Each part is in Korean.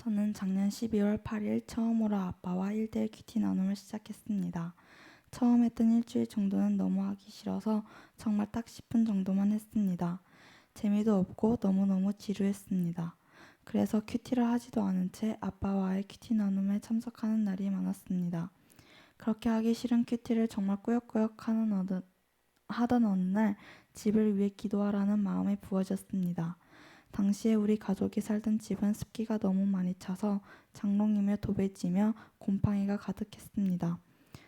저는 작년 12월 8일 처음으로 아빠와 1대1 큐티 나눔을 시작했습니다. 처음 했던 일주일 정도는 너무 하기 싫어서 정말 딱 10분 정도만 했습니다. 재미도 없고 너무너무 지루했습니다. 그래서 큐티를 하지도 않은 채 아빠와의 큐티 나눔에 참석하는 날이 많았습니다. 그렇게 하기 싫은 큐티를 정말 꾸역꾸역 하던 어느 날 집을 위해 기도하라는 마음이 부어졌습니다. 당시에 우리 가족이 살던 집은 습기가 너무 많이 차서 장롱이며 도배지며 곰팡이가 가득했습니다.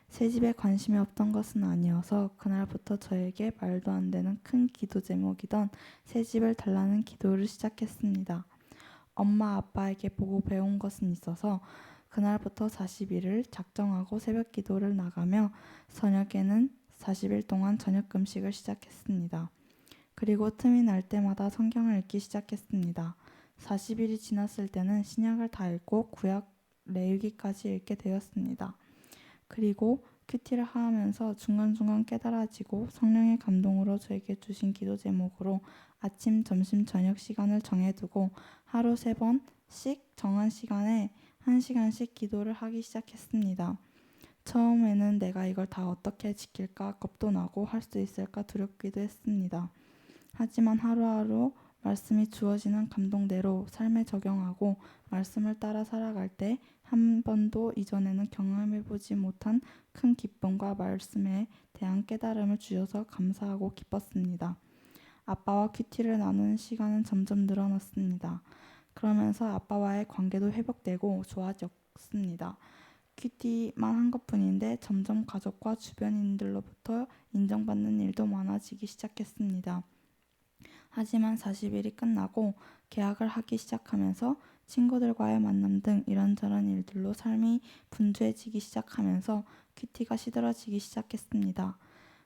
새 집에 관심이 없던 것은 아니어서 그날부터 저에게 말도 안 되는 큰 기도 제목이던 새 집을 달라는 기도를 시작했습니다. 엄마 아빠에게 보고 배운 것은 있어서 그날부터 40일을 작정하고 새벽 기도를 나가며 저녁에는 40일 동안 저녁 금식을 시작했습니다. 그리고 틈이 날 때마다 성경을 읽기 시작했습니다. 40일이 지났을 때는 신약을 다 읽고 구약 레위기까지 읽게 되었습니다. 그리고 큐티를 하면서 중간중간 깨달아지고 성령의 감동으로 저에게 주신 기도 제목으로 아침, 점심, 저녁 시간을 정해두고 하루 3번씩 정한 시간에 1시간씩 기도를 하기 시작했습니다. 처음에는 내가 이걸 다 어떻게 지킬까 겁도 나고 할 수 있을까 두렵기도 했습니다. 하지만 하루하루 말씀이 주어지는 감동대로 삶에 적용하고 말씀을 따라 살아갈 때 한 번도 이전에는 경험해보지 못한 큰 기쁨과 말씀에 대한 깨달음을 주셔서 감사하고 기뻤습니다. 아빠와 큐티를 나누는 시간은 점점 늘어났습니다. 그러면서 아빠와의 관계도 회복되고 좋아졌습니다. 큐티만 한 것뿐인데 점점 가족과 주변인들로부터 인정받는 일도 많아지기 시작했습니다. 하지만 40일이 끝나고 계약을 하기 시작하면서 친구들과의 만남 등 이런저런 일들로 삶이 분주해지기 시작하면서 큐티가 시들어지기 시작했습니다.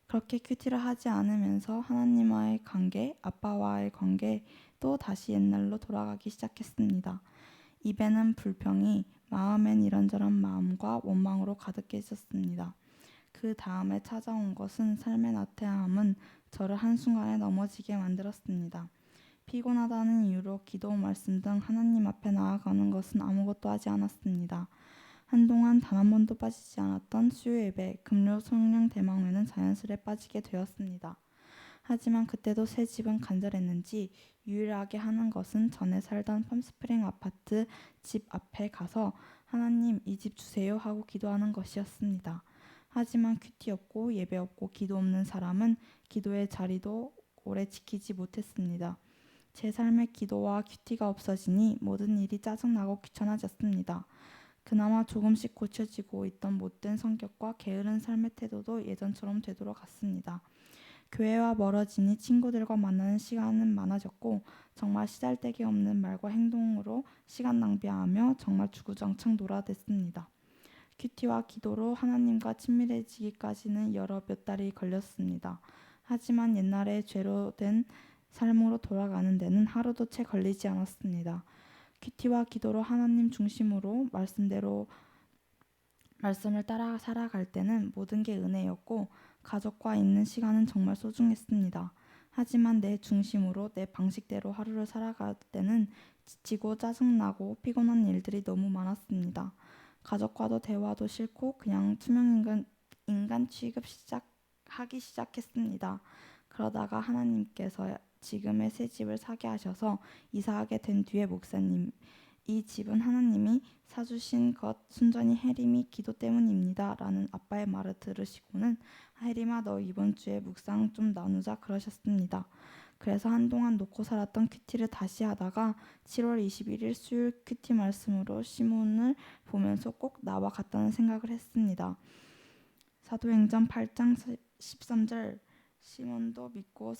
그렇게 큐티를 하지 않으면서 하나님과의 관계, 아빠와의 관계도 다시 옛날로 돌아가기 시작했습니다. 입에는 불평이, 마음엔 이런저런 마음과 원망으로 가득해졌습니다. 그 다음에 찾아온 것은 삶의 나태함은 저를 한순간에 넘어지게 만들었습니다. 피곤하다는 이유로 기도, 말씀 등 하나님 앞에 나아가는 것은 아무것도 하지 않았습니다. 한동안 단 한 번도 빠지지 않았던 수요 예배, 금요 성령 대망회는 자연스레 빠지게 되었습니다. 하지만 그때도 새 집은 간절했는지 유일하게 하는 것은 전에 살던 팜스프링 아파트 집 앞에 가서 하나님 이 집 주세요 하고 기도하는 것이었습니다. 하지만 큐티 없고 예배 없고 기도 없는 사람은 기도의 자리도 오래 지키지 못했습니다. 제 삶의 기도와 큐티가 없어지니 모든 일이 짜증나고 귀찮아졌습니다. 그나마 조금씩 고쳐지고 있던 못된 성격과 게으른 삶의 태도도 예전처럼 되돌아갔습니다. 교회와 멀어지니 친구들과 만나는 시간은 많아졌고 정말 시잘데기 없는 말과 행동으로 시간 낭비하며 정말 주구장창 놀아댔습니다. 큐티와 기도로 하나님과 친밀해지기까지는 여러 몇 달이 걸렸습니다. 하지만 옛날에 죄로 된 삶으로 돌아가는 데는 하루도 채 걸리지 않았습니다. 큐티와 기도로 하나님 중심으로 말씀을 따라 살아갈 때는 모든 게 은혜였고 가족과 있는 시간은 정말 소중했습니다. 하지만 내 중심으로 내 방식대로 하루를 살아갈 때는 지치고 짜증나고 피곤한 일들이 너무 많았습니다. 가족과도 대화도 싫고 그냥 인간 하기 시작했습니다. 그러다가 하나님께서 지금의 새 집을 사게 하셔서 이사하게 된 뒤에 목사님, 이 집은 하나님이 사주신 것 순전히 혜림이 기도 때문입니다. 라는 아빠의 말을 들으시고는 혜림아 너 이번 주에 묵상 좀 나누자 그러셨습니다. 그래서 한동안 놓고 살았던 큐티를 다시 하다가 7월 21일 수요일 큐티 말씀으로 시몬을 보면서 꼭 나와 같다는 생각을 했습니다. 사도행전 8장 13절 시몬도 믿고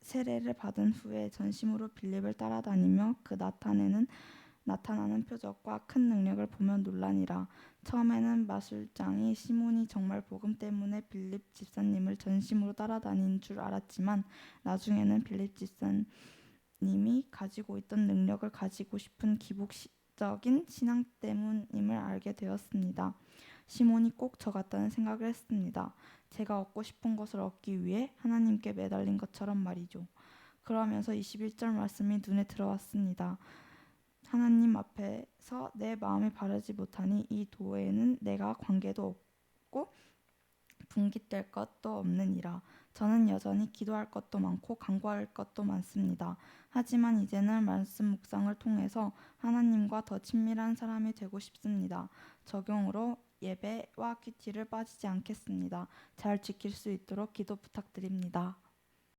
세례를 받은 후에 전심으로 빌립을 따라다니며 그 나타나는 표적과 큰 능력을 보며 놀라니라. 처음에는 마술장이 시몬이 정말 복음 때문에 빌립 집사님을 전심으로 따라다닌 줄 알았지만 나중에는 빌립 집사님이 가지고 있던 능력을 가지고 싶은 기복적인 신앙 때문임을 알게 되었습니다. 시몬이 꼭 저 같다는 생각을 했습니다. 제가 얻고 싶은 것을 얻기 위해 하나님께 매달린 것처럼 말이죠. 그러면서 21절 말씀이 눈에 들어왔습니다. 하나님 앞에서 내 마음이 바르지 못하니 이 도에는 내가 관계도 없고 분깃될 것도 없느니라. 저는 여전히 기도할 것도 많고 간구할 것도 많습니다. 하지만 이제는 말씀 묵상을 통해서 하나님과 더 친밀한 사람이 되고 싶습니다. 적용으로 예배와 큐티를 빠지지 않겠습니다. 잘 지킬 수 있도록 기도 부탁드립니다.